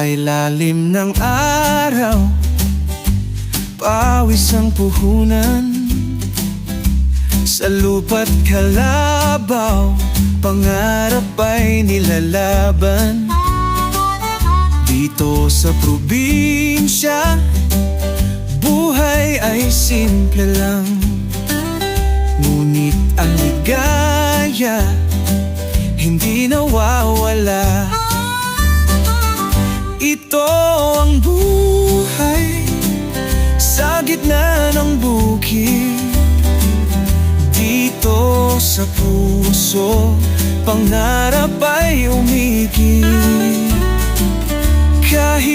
ilalim ng araw, pawis ang puhunan. Sa lupa't kalabaw, pangarap ay nilalaban. Dito sa probinsya, buhay ay simple lang. Ngunit ang ligaya, hindi nawawala. Ito ang buhay sa gitna ng bukid. Dito sa puso, pangarap ay umigit. Kahit